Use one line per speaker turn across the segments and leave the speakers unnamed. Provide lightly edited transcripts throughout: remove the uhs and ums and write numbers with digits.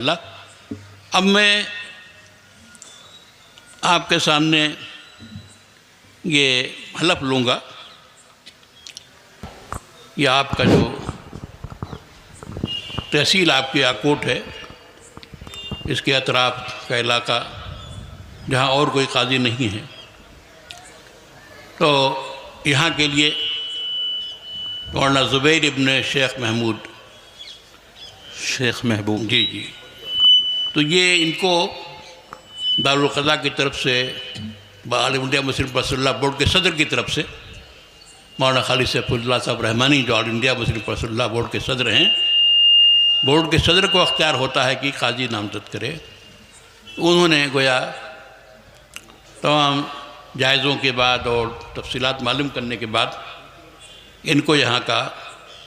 اللہ اب میں آپ کے سامنے یہ حلف لوں گا، یہ آپ کا جو تحصیل آپ کی آکوٹ ہے، اس کے اطراف کا علاقہ جہاں اور کوئی قاضی نہیں ہے، تو یہاں کے لیے مولانا زبیر ابن شیخ محبوب جی تو یہ ان کو دارالقضاء کی طرف سے آل انڈیا مسلم پرسنل لا بورڈ کے صدر کی طرف سے مولانا خالد سیف اللہ صاحب رحمانی جو آل انڈیا مسلم پرسنل لا بورڈ کے صدر ہیں، بورڈ کے صدر کو اختیار ہوتا ہے کہ قاضی نامزد کرے۔ انہوں نے گویا تمام جائزوں کے بعد اور تفصیلات معلوم کرنے کے بعد ان کو یہاں کا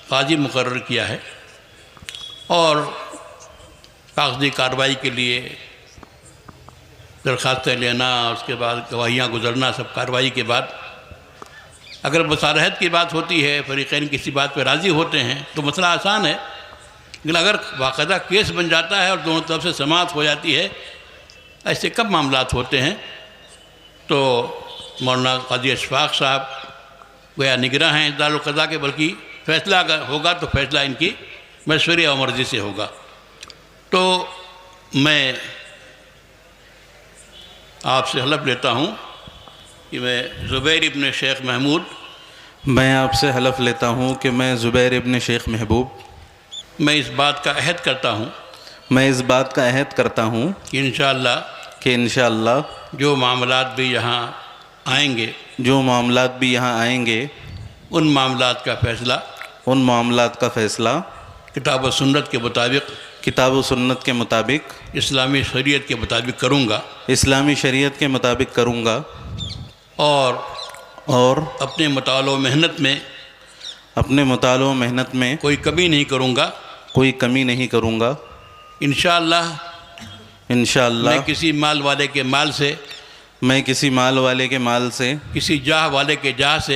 قاضی مقرر کیا ہے، اور کاغذی کارروائی کے لیے درخواستیں لینا، اس کے بعد گواہیاں گزرنا، سب کارروائی کے بعد اگر مصالحت کی بات ہوتی ہے، فریقین کسی بات پہ راضی ہوتے ہیں تو مسئلہ آسان ہے، لیکن اگر باقاعدہ کیس بن جاتا ہے اور دونوں طرف سے سماعت ہو جاتی ہے، ایسے کب معاملات ہوتے ہیں، تو مولانا قاضی اشفاق صاحب گویا نگراں ہیں دارالقضاء کے، بلکہ فیصلہ اگر ہوگا تو فیصلہ ان کی مشورے اور مرضی سے ہوگا۔ تو میں آپ سے حلف لیتا ہوں کہ میں زبیر ابن شیخ محمود
میں آپ سے حلف لیتا ہوں کہ میں زبیر ابن شیخ محبوب
میں اس بات کا عہد کرتا ہوں
میں اس بات کا عہد کرتا ہوں
کہ
انشاءاللہ
جو معاملات بھی یہاں آئیں گے ان معاملات کا فیصلہ کتاب و سنت کے مطابق اسلامی شریعت کے مطابق کروں گا اور اپنے مطالعہ و محنت میں کوئی کمی نہیں کروں گا انشاءاللہ میں کسی مال والے کے مال سے کسی جاہ والے کے جاہ سے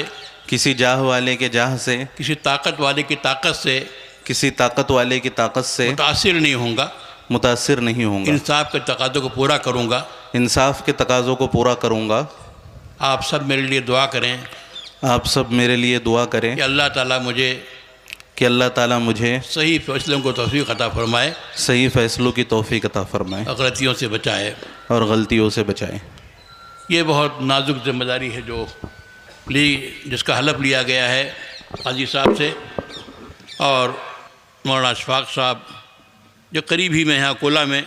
کسی طاقت والے کی طاقت سے متاثر نہیں ہوں گا انصاف کے تقاضوں کو پورا کروں گا آپ سب میرے لیے دعا کریں کہ اللہ تعالیٰ مجھے صحیح فیصلوں کی توفیق عطا فرمائے اور غلطیوں سے بچائے۔ یہ بہت نازک ذمہ داری ہے جس کا حلف لیا گیا ہے قاضی صاحب سے، اور مولانا اشفاق صاحب جو قریب ہی میں ہیں اکولہ میں،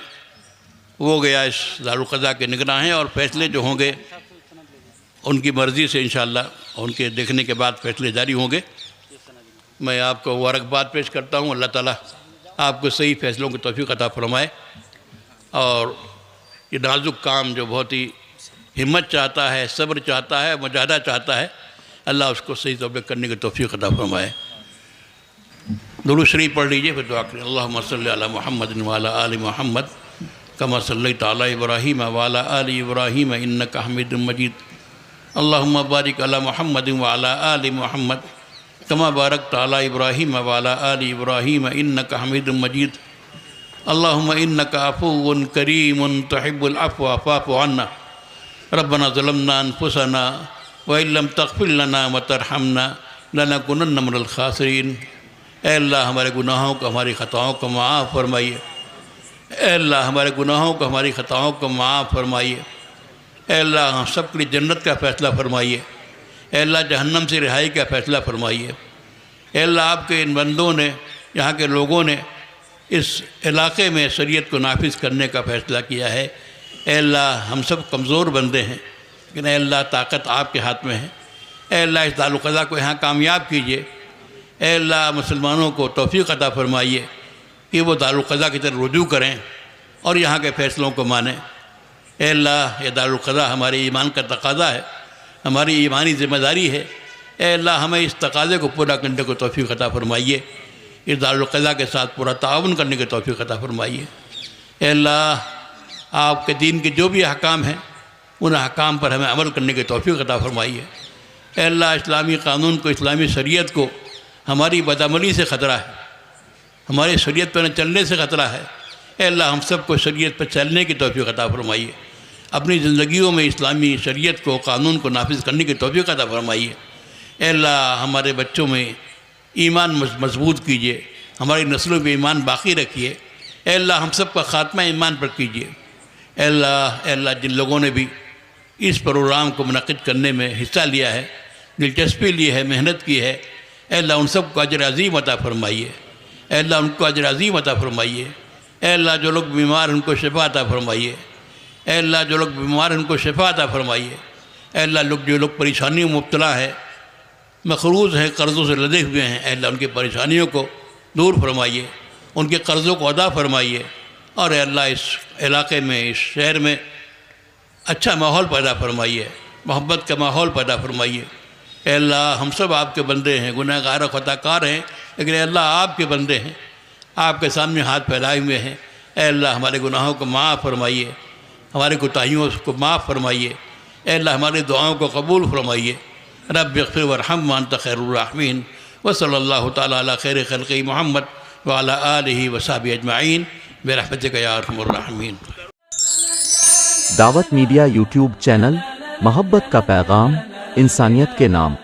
وہ گیا اس دارالقضاء کے نگراں ہیں، اور فیصلے جو ہوں گے ان کی مرضی سے انشاءاللہ ان کے دیکھنے کے بعد فیصلے جاری ہوں گے۔ میں آپ کو مبارکباد پیش کرتا ہوں، اللہ تعالیٰ آپ کو صحیح فیصلوں کی توفیق عطا فرمائے، اور یہ نازک کام جو بہت ہی ہمت چاہتا ہے، صبر چاہتا ہے، مجاہدہ چاہتا ہے، اللہ اس کو صحیح طور پہ کرنے کی توفیق عطا فرمائے۔ درود شریف پڑھ لیجئے، پھر دعا کریں۔ اللہم صلی علی محمد وعلی آل محمد کما صلیت علی ابراہیم وعلی آل ابراہیم انک حمید مجید۔ اللہم بارک علی محمد وعلی آل محمد کما بارکت علی ابراہیم وعلی آل ابراہیم انک حمید مجید۔ اللہم انک عفو کریم تحب العفو فاعف عنا ربنا ظلمنا انفسنا وان لم تغفر لنا وترحمنا لنکونن من الخاسرین۔ اے اللہ ہمارے گناہوں کو، ہماری خطاؤں کو معاف فرمائیے، اے اللہ ہمارے گناہوں کو، ہماری خطاؤں کو معاف فرمائیے، اے اللہ ہم سب کے لیے جنت کا فیصلہ فرمائیے، اے اللہ جہنم سے رہائی کا فیصلہ فرمائیے، اے اللہ آپ کے ان بندوں نے، یہاں کے لوگوں نے اس علاقے میں شریعت کو نافذ کرنے کا فیصلہ کیا ہے، اے اللہ ہم سب کمزور بندے ہیں، لیکن اے اللہ طاقت آپ کے ہاتھ میں ہے، اے اللہ اس دارالقضاء کو یہاں کامیاب کیجیے، اے اللہ مسلمانوں کو توفیق عطا فرمائیے کہ وہ دارالقضاء کی طرف رجوع کریں اور یہاں کے فیصلوں کو مانیں۔ اے اللہ یہ دارالقضاء ہمارے ایمان کا تقاضا ہے، ہماری ایمانی ذمہ داری ہے، اے اللہ ہمیں اس تقاضے کو پورا کرنے کو توفیق عطا فرمائیے، اس دارالقضاء کے ساتھ پورا تعاون کرنے کی توفیق عطا فرمائیے۔ اے اللہ آپ کے دین کے جو بھی احکام ہیں ان احکام پر ہمیں عمل کرنے کی توفیق عطا فرمائیے۔ اے اللہ اسلامی قانون کو، اسلامی شریعت کو ہماری بدعملی سے خطرہ ہے، ہماری شریعت پر نہ چلنے سے خطرہ ہے، اے اللہ ہم سب کو شریعت پر چلنے کی توفیق عطا فرمائیے، اپنی زندگیوں میں اسلامی شریعت کو، قانون کو نافذ کرنے کی توفیق عطا فرمائیے۔ اے اللہ ہمارے بچوں میں ایمان مضبوط کیجیے، ہماری نسلوں میں ایمان باقی رکھیے۔ اے اللہ ہم سب کا خاتمہ ایمان پر کیجیے۔ اے اللہ جن لوگوں نے بھی اس پروگرام کو منعقد کرنے میں حصہ لیا ہے، دلچسپی لی ہے، محنت کی ہے، اے اللہ ان سب کو اجر عظیم عطا فرمائیے۔ اے اللہ ان کو اجر عظیم عطا فرمائیے۔ اے اللہ جو لوگ بیمار ان کو شفا عطا فرمائیے۔ اے اللہ جو لوگ بیمار ان کو شفا عطا فرمائیے۔ اے اللہ جو لوگ پریشانیوں میں مبتلا ہے، مقروض ہیں، قرضوں سے لدے ہوئے ہیں، اے اللہ ان کی پریشانیوں کو دور فرمائیے، ان کے قرضوں کو ادا فرمائیے، اور اے اللہ اس علاقے میں، اس شہر میں اچھا ماحول پیدا فرمائیے، محبت کا ماحول پیدا فرمائیے۔ اے اللہ ہم سب آپ کے بندے ہیں، گناہ گار و خطا کار ہیں، لیکن اے اللہ آپ کے بندے ہیں، آپ کے سامنے ہاتھ پھیلائے ہوئے ہیں۔ اے اللہ ہمارے گناہوں کو معاف فرمائیے، ہمارے کوتاہیوں کو معاف فرمائیے۔ اے اللہ ہماری دعاؤں کو قبول فرمائیے۔ رب اغفر وارحم وانت خیر الراحمین، وصلی اللہ تعالیٰ علی خیر خلقہ محمد وعلی آلہ وصحبہ اجمعین برحمتک یا ارحم الراحمین۔
دعوت میڈیا یوٹیوب چینل، محبت کا پیغام، انسانیت کے نام۔